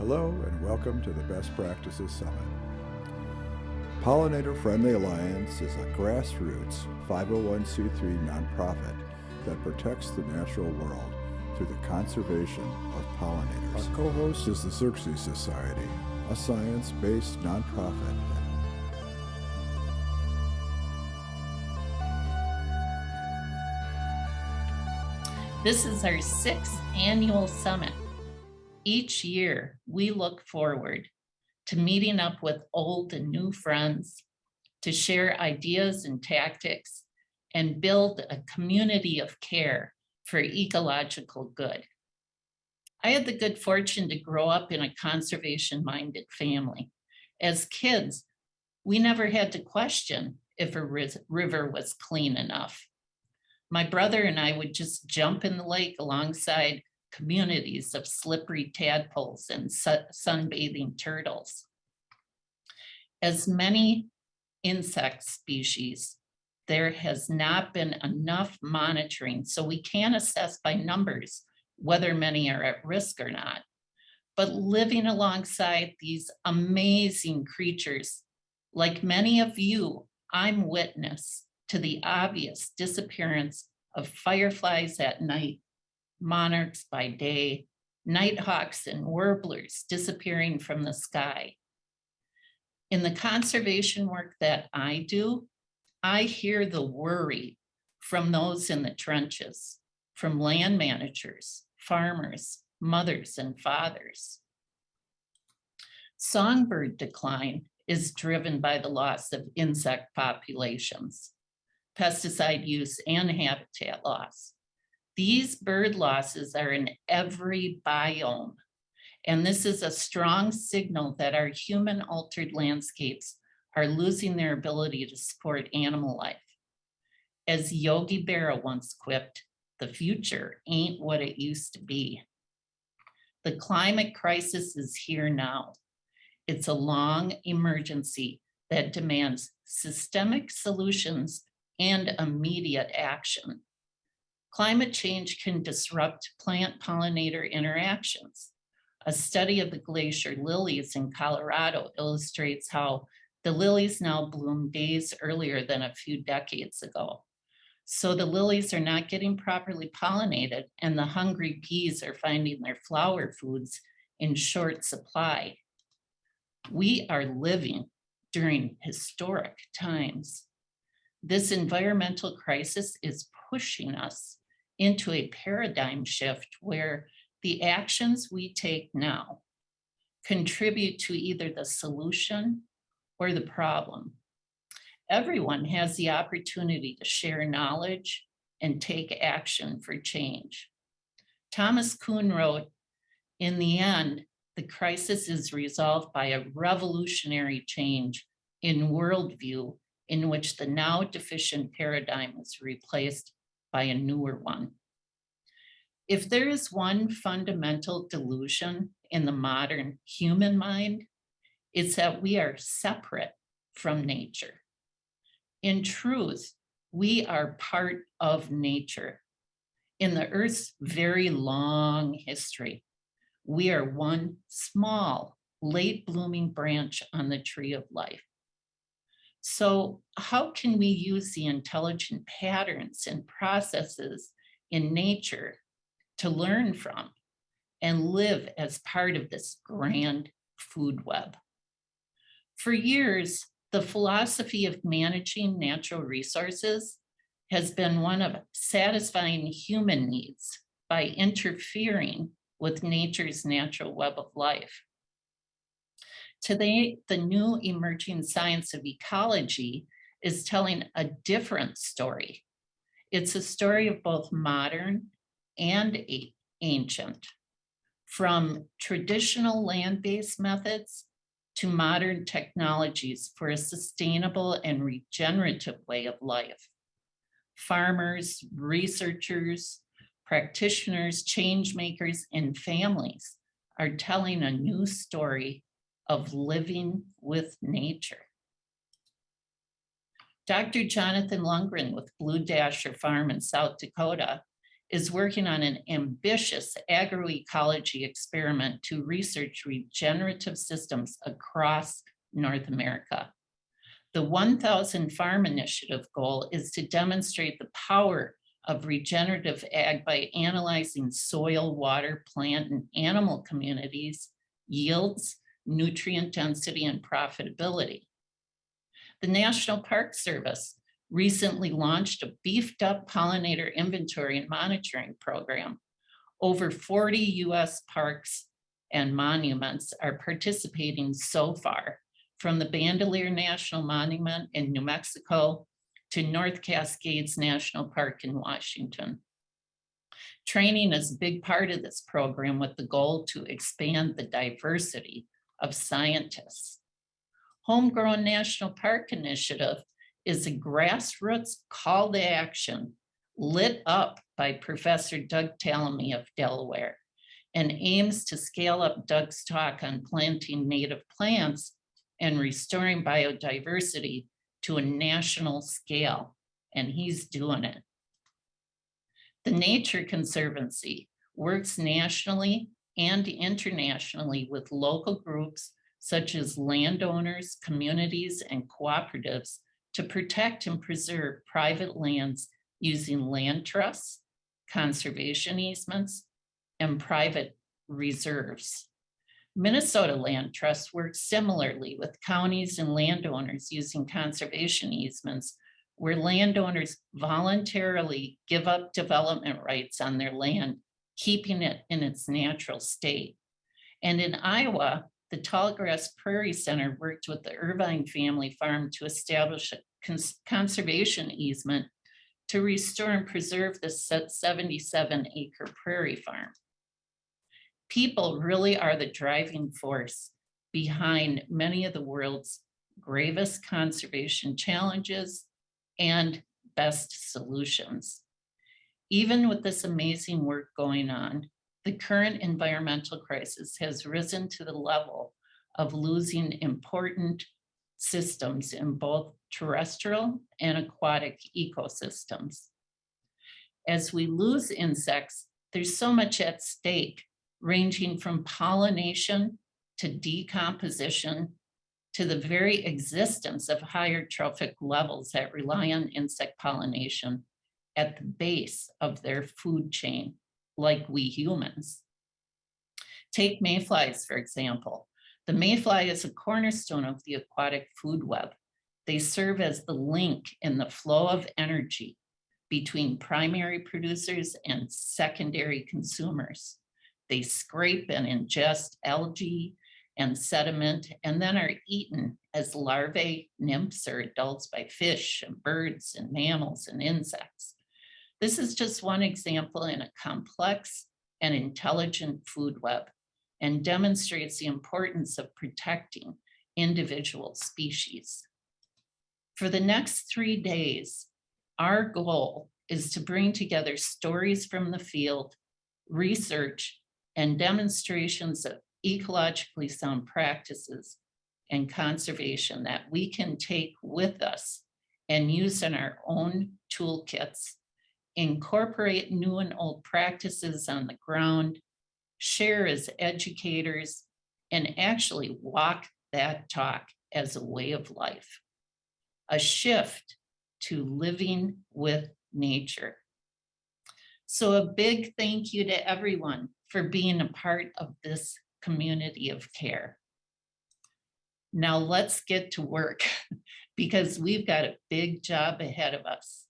Hello and welcome to the Best Practices Summit. Pollinator Friendly Alliance is a grassroots 501c3 nonprofit that protects the natural world through the conservation of pollinators. Our co-host is the Xerxes Society, a science-based nonprofit. This is our 6th annual summit. Each year, we look forward to meeting up with old and new friends to share ideas and tactics and build a community of care for ecological good. I had the good fortune to grow up in a conservation-minded family. As kids, we never had to question if a river was clean enough. My brother and I would just jump in the lake alongside communities of slippery tadpoles and sunbathing turtles. As many insect species, there has not been enough monitoring, so we can't assess by numbers whether many are at risk or not. But living alongside these amazing creatures, like many of you, I'm witness to the obvious disappearance of fireflies at night, monarchs by day, nighthawks and warblers disappearing from the sky. In the conservation work that I do, I hear the worry from those in the trenches, from land managers, farmers, mothers, and fathers. Songbird decline is driven by the loss of insect populations, pesticide use, and habitat loss. These bird losses are in every biome, and this is a strong signal that our human-altered landscapes are losing their ability to support animal life. As Yogi Berra once quipped, the future ain't what it used to be. The climate crisis is here now. It's a long emergency that demands systemic solutions and immediate action. Climate change can disrupt plant-pollinator interactions. A study of the glacier lilies in Colorado illustrates how the lilies now bloom days earlier than a few decades ago. So the lilies are not getting properly pollinated, and the hungry bees are finding their flower foods in short supply. We are living during historic times. This environmental crisis is pushing us into a paradigm shift where the actions we take now contribute to either the solution or the problem. Everyone has the opportunity to share knowledge and take action for change. Thomas Kuhn wrote, "In the end, the crisis is resolved by a revolutionary change in worldview in which the now deficient paradigm is replaced by a newer one." If there is one fundamental delusion in the modern human mind, it's that we are separate from nature. In truth, we are part of nature. In the Earth's very long history, we are one small, late blooming branch on the tree of life. So how can we use the intelligent patterns and processes in nature to learn from and live as part of this grand food web? For years, the philosophy of managing natural resources has been one of satisfying human needs by interfering with nature's natural web of life. Today, the new emerging science of ecology is telling a different story. It's a story of both modern and ancient, from traditional land-based methods to modern technologies for a sustainable and regenerative way of life. Farmers, researchers, practitioners, change makers, and families are telling a new story of living with nature. Dr. Jonathan Lundgren with Blue Dasher Farm in South Dakota is working on an ambitious agroecology experiment to research regenerative systems across North America. The 1,000 Farm Initiative goal is to demonstrate the power of regenerative ag by analyzing soil, water, plant, and animal communities, yields, nutrient density, and profitability. The National Park Service recently launched a beefed up pollinator inventory and monitoring program. Over 40 US parks and monuments are participating so far, from the Bandelier National Monument in New Mexico to North Cascades National Park in Washington. Training is a big part of this program with the goal to expand the diversity of scientists. Homegrown National Park Initiative is a grassroots call to action lit up by Professor Doug Tallamy of Delaware and aims to scale up Doug's talk on planting native plants and restoring biodiversity to a national scale, and he's doing it. The Nature Conservancy works nationally and internationally with local groups such as landowners, communities, and cooperatives to protect and preserve private lands using land trusts, conservation easements, and private reserves. Minnesota Land Trust works similarly with counties and landowners using conservation easements, where landowners voluntarily give up development rights on their land, keeping it in its natural state. And in Iowa, the Tallgrass Prairie Center worked with the Irvine family farm to establish a conservation easement to restore and preserve this 77-acre prairie farm. People really are the driving force behind many of the world's gravest conservation challenges and best solutions. Even with this amazing work going on, the current environmental crisis has risen to the level of losing important systems in both terrestrial and aquatic ecosystems. As we lose insects, there's so much at stake, ranging from pollination to decomposition to the very existence of higher trophic levels that rely on insect pollination at the base of their food chain, like we humans. Take mayflies, for example. The mayfly is a cornerstone of the aquatic food web. They serve as the link in the flow of energy between primary producers and secondary consumers. They scrape and ingest algae and sediment and then are eaten as larvae, nymphs, or adults by fish and birds and mammals and insects. This is just one example in a complex and intelligent food web and demonstrates the importance of protecting individual species. For the next 3 days, our goal is to bring together stories from the field, research, and demonstrations of ecologically sound practices and conservation that we can take with us and use in our own toolkits, incorporate new and old practices on the ground, share as educators, and actually walk that talk as a way of life. A shift to living with nature. So a big thank you to everyone for being a part of this community of care. Now let's get to work because we've got a big job ahead of us.